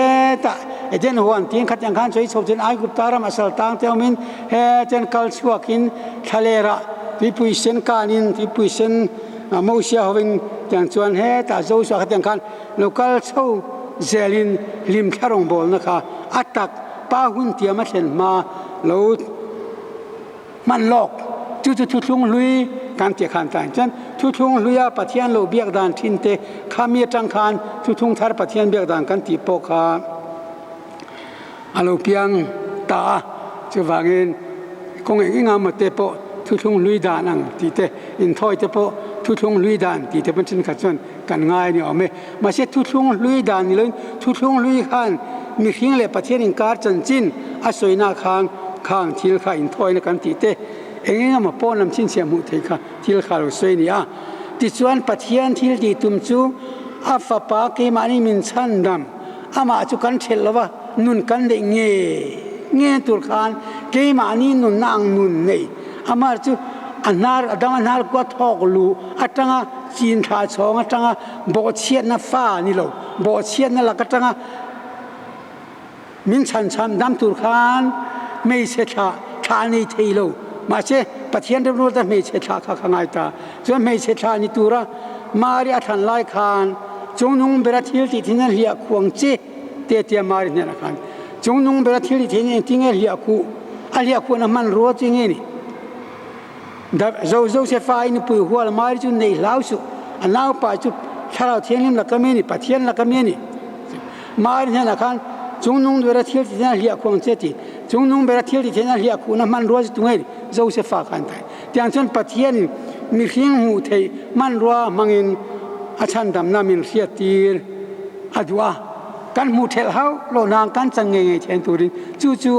ตาเจนหัวที่ขัดยังขันช่วยชมเจนไอกุปตารามาสัลตังเที่ยวมินเฮเจนคัลชัวกินทะเลระที่ปุยเซนกานินที่ปุยเซนมูเซียฮวินจังชวนเฮตาโจสขัดยังขันลูกคัลชัวเซลินลิมแครงบอลนะคะอัตตักป้าหุ่นเตียมาเช่นมาลูดมันหลอกจุดทุลุงลุยการเตียขันต่างจันทุลุงลุยปะเทียนโลเบียกดานทินเตขามีจังขันทุลุงทาร์ปะเทียนเบียกดานกันตีโปกาอาลูเปียงตาจะว่าเงินคงเองงามมาเตปทุลุงลุยดานังตีเตอินทอยเตปทุลุงลุยดานตีเตเป็นชิ้นขัดส่วนกันง่ายนี่เอาไหมมาเช่ทุลุงลุยดานนี่เลยทุลุงลุยขันมีขิงเล่ปะเทียนอินการจันจินอาศัยนาข้างทิลข้าอินทอยในกันตีเตเองงามมาป้อนลำชิ้นเสียมุเทค่ะทิลข้าเราสวยนี่อ่ะติดส่วนปะเทียนทิลดีตุมจูอาฟาปาเกมานี่มินชันดำอามาจุกันเชลละวะนุนกันเดงเงี้ยตุลคานเกมานี่นุนนางนุนเนี่ยอามาจูอันนาร์ดังอันนาร์ก็ทอกลูอัตงาจีนท่าชองอัตงาบ่อเชียนน่ะฟ้านี่เราบ่อเชียนนั่นละกัตงามินชันชันดำตุลคานไม่เสถาทานี่เทโลมาเชปะเทียนเรื่องนู้นแต่ไม่เสถาข้างไงตาจนไม่เสถานี่ตัวระมาเรียทันไล่คานจงนุ่งเบรทิลที่ที่นั่นเรียกควงเจเตียมาริเนี่ยนะครับจงนุ่งเบรทิลที่นี่ที่เงี้ยเรียกคู่เรียกคู่น้ำมันรัวจริงเงี้ยนี่ดับโจเซฟายนี่ปุยหัวละมาริจุนในลาวสุอันลาวไปจุถ้าเราเทียนลิมละก็มีนี่ปะเทียนละก็มีนี่มาริเนี่ยนะครับจงนุ่งเบรทิลที่นั่นเรียกควงเจติจงนุ่งเบรทิลที่นั่นเรียกคู่น้ำมันรัวจุงเงี้ยโจเซฟากันไทยที่อันเช่นปะเทียนมีเพียงหูเทมันรัวมังอินอาชันดำน้ำมินเสียตีร์อดัวกันมูเทลเฮาโลนางกันจังเงยเชนตูรินจู่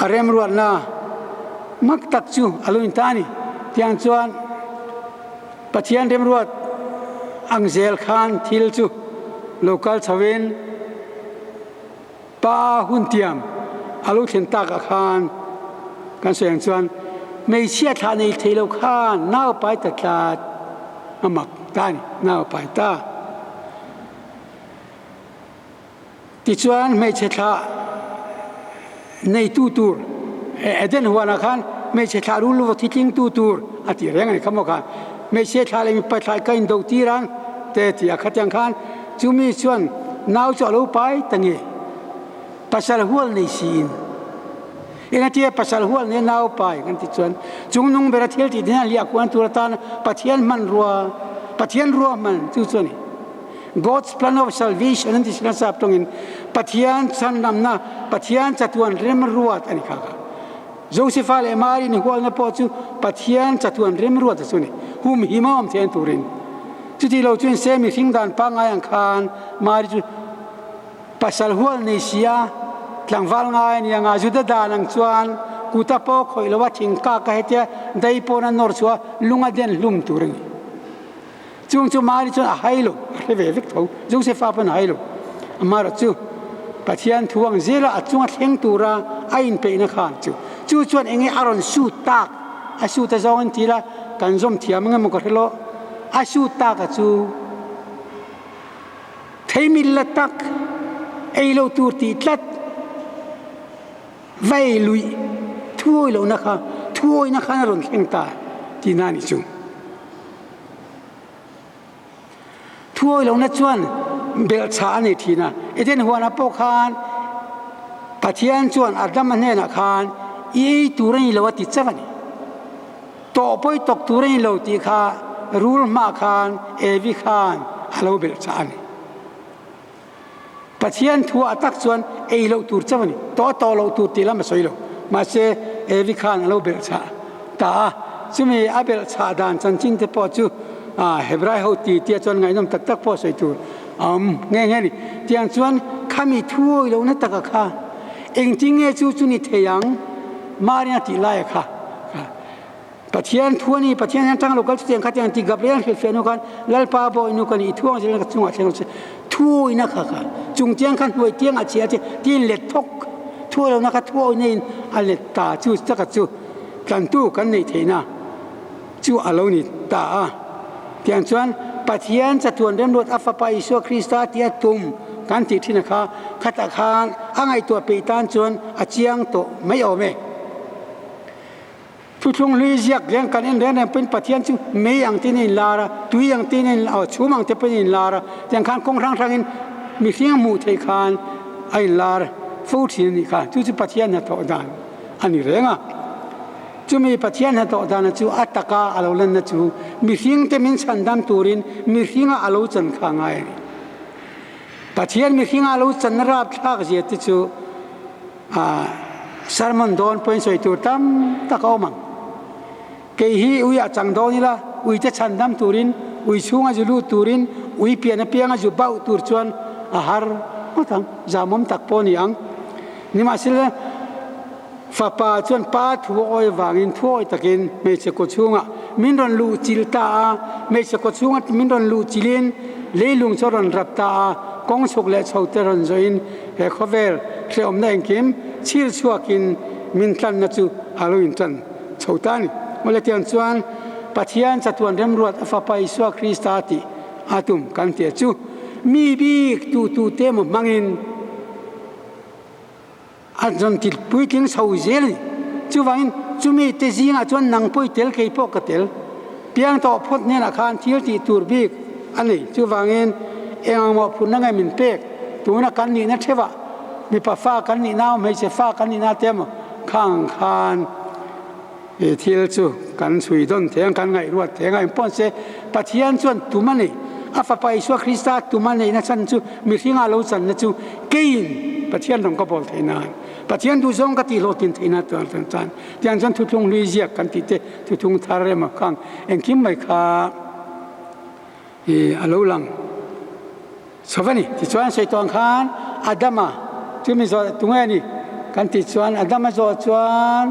อารมรวดนะมักตักจู่อลุนตานีที่อันชวนปะเทียนเรมรวดอังเซลคานทิลจู่โลกาลชเวนป้าหุ่นเตียมอลุเทนตากคานกันเสียงชวนไม่เชื่อทานในเทโลคานน่าไปตัดขาดอามักตานี่น่าไปตาที่ชวนไม่เชื่อในตู้เดินหัวนักขันไม่เชื่อรู้ว่าที่ทิ้งตู้อธิเรื่องนี้คำว่าขันไม่เชื่อเลยมีปัจจัยกันดอกทีรันแต่ที่อาคัดยังขันจุมีชวนน่าจะรู้ไปตั้งยี่ปัจจัยหัวในศีลเองที่ปัจจัยหัวในน่าไปกันที่ชวนจุงนุ่งเบรทิลที่นั่นเรียกวันตุลตานปัจจัยมันรัวปัจจัยรัวมันจู่ๆนี่God's plan of salvation นั่นที่ฉันทราบตรงนี้ปัทยานฉันนำนะปัทยานจัตุวันเริ่มรัวอันนี้ค่ะโจเซฟาเลมารีนี่หัวนั่นพอจู่ปัทยานจัตุวันเริ่มรัวแต่ส่วนนี้หุมหิมะอมเทียนตูรินจุดที่เราจุนเซมิทิ้งดานปังไงอังคารมารีจู่ปัสสาวะหัวในเสียหลังฟังไงนี่ยังอาจุดดานังชวนกุตาปอกคอยละว่าทิ้งกากเหตุได้ปนันนอร์ชัวลุงอเดนลุมตูรินจงมาริจงหายโลเรเววิกทูจงเสฟาเป็นหายโลมาร์จูปัจจัยทวงเจล่าจงเลี้ยงตัวระไอ้อินเป็นข้าจูชวนเองอารอนสูตักสูตจะจงทีละกันจมเทียมงั้นมันก็เรอสูตักจูเทมิลตักไอโลตูตีตัดไวลุยทั่วโลนะคะทั่วนะคะนรนเลี้ยงตาที่นั่นจูทั่วลงนัดชวนเบลชาในทีน่ะเอเดนหัวนับปกคาน ปะเทียนชวนอาดัมมันเนี่ยนะคานอีตัวนี้เราติดเจ้านี่ต่อไปตกตัวนี้เราตีขารูลมาคานเอวิคานเราเบิลชานี่ปะเทียนทัวตักชวนเอเราตัวเจ้านี่ต่อเราตัวตีแล้วมาสวยเรามาเชเอวิคานเราเบิลชาตาซึ่งมีอาเบิลชาดานจันจินเตปอจูเฮบรายเขาตีเตียจนไงน้ำตักพอสวยตัวง่ายนี่เตียงชวนข้ามีทั่วเราเนี่ยตักข้าเองจริงๆจู่นี่เทียงมาเรียนตีไล่ค่ะปะเทียนทั่วนี่ปะเทียนทั้งโลกาลเตียงขัดยังตีกับเรียนเฟนุกันลัลปาบอยนุกันอีทั่วจะเรียนกับจังหวัดเชียงรายทั่วนี่นะคะจุงเตียงขันหวยเตียงอาเชียที่เล็ดทกทั่วเรานะคะทั่วนี่อันเล็ดตาจู่จักจู่กันตู้กันในเทน่าจู่อารมณ์นี่ตาเตียงชวนปะเทียนจะทวนเรื่องรถอัฟปาอิสุคริสต์ที่ตุ่มการติดที่นะคะขัดขานอ่างไอตัวปีตันชวนอาเจียงโตไม่เอาไหมทุกช่วงลุยเสียกเรื่องการเรียนเป็นปะเทียนซึ่งไม่อย่างที่นี่ลาระตุยอย่างที่นี่ชูมังที่เป็นลาระอย่างการคงทางทางมีเสียงมูเทคานไอลาระฟูที่นี่ค่ะจู่ปะเทียนน่ะต่อดานอันนี้เรื่องจู่มีปะเทียนน่ะต่อดานจู่อัตตะกาอาลูลันจู่มีเสียงที่มินฉันดำตูรินมีเสียงอาลูจันข้างไงปะเทียนมีเสียงอาลูจันราบทักเสียที่จู่สารมันโดนเป็นสวยตัวตั้มตะก้ามังเกี่ยอุยจังโดนี่ละอุยจะฉันดำตูรินอุยช่วงอาจุลูตูรินอุยเปียนอาจุบ่าวตูรชวนอาหารก็ทั้งจามุมตักปนี่อังนี่มาสิละฟ้าป่าชวนป่าทั่วอ้อยวางินทั่วอ้อยตะกินไม่ใช่กดช่วงมินรอนลูจิลตาไม่ใช่กดช่วงมินรอนลูจิลินเลี้ยลุงชรอนรับตากองสุกและชาวเตรอนจอยน์เฮคอเวลเชื่อมได้กิมชิลชัวกินมินทันนัจูอาลุอินทันชาวตานี่เมื่อเทียนชวนปะเทียนจัตวันเริ่มรวดฟ้าไปสวคริสตาติอาตุมกันเตียจูมีบีกตูเตมมังอินอาจารย์ติดปุยกิงชาวเจลจูวังอินจูมีเตจิงอาจารย์นังปุยเตลเคยพกเตลเพียงต่อพดเนี่ยนะคานที่ที่ตูร์บีกอันนี้จูวังอินเองมาพูดนั่งไงมินเป็กตัวนักการนี่นะเทวะมีป่าฟ้ากันนี่น้าไม่ใช่ฟ้ากันนี่น้าเต็มข้างคานที่เราจูกันสุยต้นเถียงกันไงรวดเถียงไงป้อนเสปะเทียนส่วนตุมันนี่อาฟไปสวคริสต์ตุมันนี่นะฉันจูมีสิ่งอาลูจันนะจูกินปะเทียนต้องกบฏเทนานปะเทียนดูซงกติโลตินเทนาตัวจันเทียนจันทุกทงลุยเสียกันติเตทุกทงทาร์เรมาข้างเอ็งคิมไม่ขาอาลูลังสวัสดีที่ชวนใส่ตัวขานอาดัมที่มีส่วนตรงนี้กันที่ชวนอาดัมส่วนชวน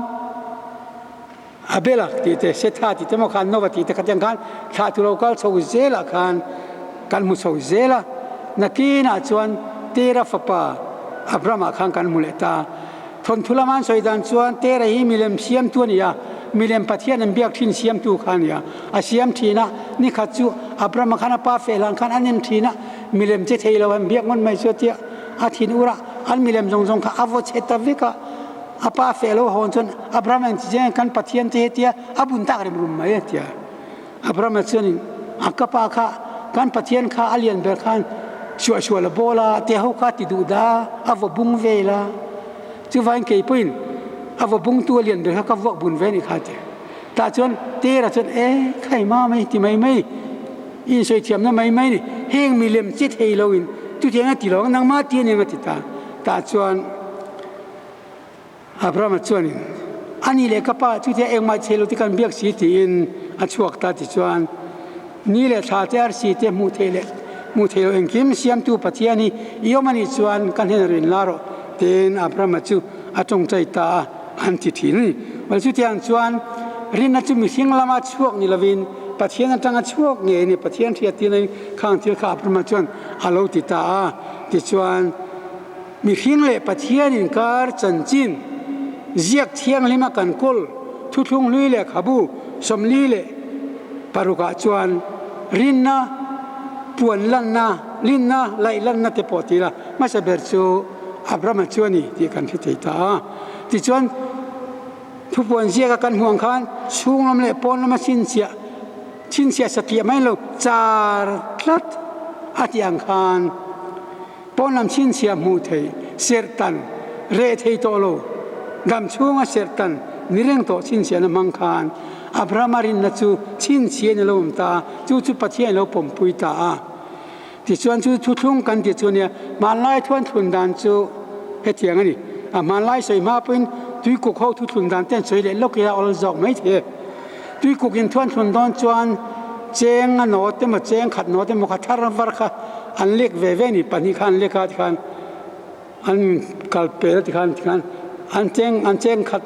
อาเบลที่เตเสถาที่เตมขันโนวที่เตขัดยังขันชาตุโลกัลสาวเซลขันกันมุสาวเซลนักกินชวนเตระฟปาอับรามาขันกันมุเลตาทนทุลามันสวยดันชวนเตระฮีมิเลมเซียมตัวนี้มิเลมปัทยานันเบียกทินเซียมตัวขันยาอาเซียมทีนะนี่ขัดจูอับรามาขันป้าเฟลังขันอันนี้ทีนะมิเลมเจเทยเราเบียกมันไม่ชัวเตียอาทินอุระอันมิเลมจงข้าอาวเชตวิกะอาป้าเฟลโลฮอนจนอับรามันจีเจนกันปัทยันเทียอาบุนตากริมรุมไม่เทียอับรามันชนิอักป้าข้ากันปัทยันข้าอเลียนเบลขันชัวละโบลาเทียหุข้าติดูดาอาวบุงเวลาจู่วันเกี่ยปุ่นอาวบุงตัวเลียนเบลข้าก็วบุญเวนี่ข้าเทียตาจนเตระจนใครมาไม่ที่ไม่อินสวยเทียมนั่นไม่นี่เฮงมิเลมจิตเฮโลวินทุกอย่างที่เรานั่งมาที่นี่มาติดตาจวนอับราฮัมจวนอันนี้เลยก็ป้าทุกอย่างเองมาเชลที่กันเบียกสีที่อินอัชวกตาที่จวนนี่เลยชาเตอร์สีที่มูเทเลเองคิมเสียมตัวปัทยานียอมันจวนกันเห็นรินลาโรเตนอับราฮัมจูอัจงใจตาอันที่นี่วันทุกอย่างจวนรินนัจูมีสิ่งละมาชวกนี่ละวินปัทยานันตั้งชวกเนี่ยนี่ปัทยาที่ที่นี่ข้างที่ข้าอับราฮัมจวนอาลูติตาที่จวนมีสิ่งเล่ปัทยานินการจันจินเจียกเทียงลิมากันกุลทุกทงลุยเล่ขับูสมลีเล่ปารุกาจวนรินนะปวนลันนะลินนะไลลันนะเตปอติละมาจะเบิร์ชูอับราฮัมจวนี่ที่กันพิธีตาที่จวนทุกวันเสียกันห่วงขันช่วงนั้นเล่ปนมาชินเสียสติไม่รู้จาร์ทัดอาทิอังคารปนน้ำชินเสียมูเทเสรตัน เรเทโตโลดำช่วงเสรตันนิเร่งโตชินเสียนมังคานอับรามารินนัจูชินเสียนโลมตาจูปัทยาโลปมปุยตาที่ส่วนจูทุทุ่งกันที่ส่วนเนี่ยมาไล่ทวนทุนดานจูเฮตียงนี่มาไล่ใส่มาเป็นตุยกุกเขาทุนดานเต้นสวยเลยลูกยาอลจอกไม่เถอะตุยกุกยินทวนทุนดานจวนเจงอันโนเตมเจงขัดโนเตมขัดทารวร์ค่ะอันเล็กเวเวนี่ปนิคันเล็กที่คันอันกัลเปรที่คันอันเจงขัด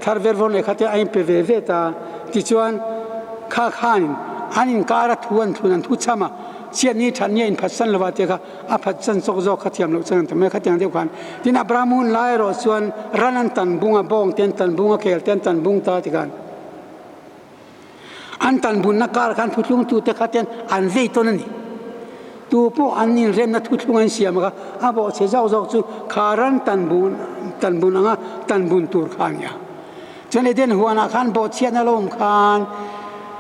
ทารเวร์วนเล็กขัดไอเปเวเวตาที่ชวนข้าขันอันอินการทวนทุนันทุชมาเชียนี้ทันเนี่ยอินพัฒน์ละวัติค่ะอพัฒน์สกจขัดยามลูกสันทำไมขัดยามเดียวกันที่นับรามุนไล่รอส่วนรันันตันบุงบงเตียนตันบุงเคลเตียนตันบุงตาที่กันอันตันบุญนักการขันทุลุงตูเตขัดยันอันเวทตัวนี้ตัวพวกอันนี้เรียนนักทุลุงอันเสียมกันอาบอกเสียเจ้าจูขารันตันบุญอ่ะตันบุญตูร์ขันยาจนเอเดนหัวนักขันบอกเชียนอารมณ์ขัน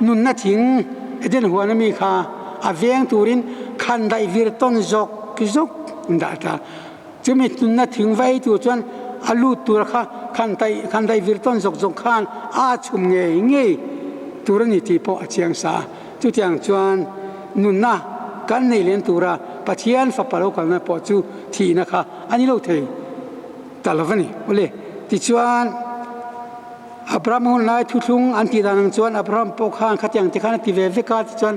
นุนนัดทิ้งเอเดนหัวนั้นมีขาอาเวียงตูรินขันได้วิร์ตันจกนั่นตาจะมีนุนนัดทิ้งไว้ตัวจนอาลูตูร์ขันได้วิร์ตันจกขันอาชุมเงยตัวนี้ที่พอเชียงสาจุดอย่างจวนนุนนะกันในเรียนตัวระปัจจัยฝักปลอกกันนะพอจูที่นะคะอันนี้เราเทตลอดนี่โอเลที่จวนอับราฮัมไล่ทุลุงอันที่ด้านจวนอับราฮัมปกขันขัดยังที่ขันที่เวฟกัดจวน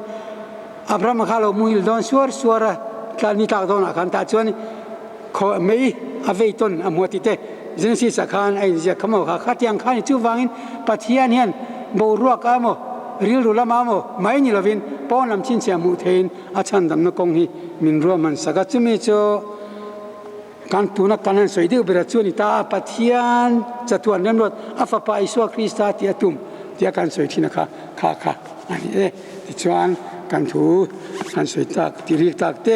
อับราฮัมข้าเรามุยลดอนชัวร์การนิตาดอนขันตาจวนขอไม่อาเวตุนอมวติเตจึงสิสักขันไอ้เจ้าขโมยขัดยังขันจูวังอินปัจจัยนี้บูรัวกามอริลรุลามามอไม่นี่ละวินปอนำชินเสียมุเทนอาชันดำนักงฮีมินรัวมันสักจุมิโจการตุนักการนั้นสวยดีอุบระชวนิตาปัทยานจัตุวันเริ่มรถอาฟาปาอิสวาคริสตาที่ตุมที่การสวยที่นะคะค่ะอันนี้ที่ชวนการถูการสวยตักที่ริกตักเต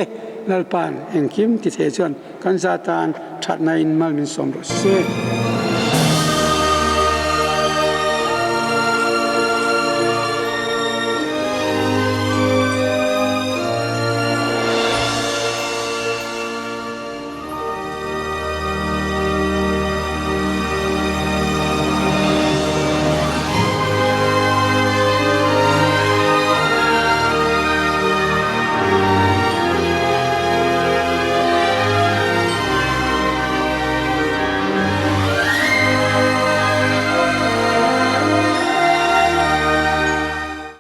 ลัลปานเองคิมที่เทชวนการซาตานชัดในอินมัลมินสมรส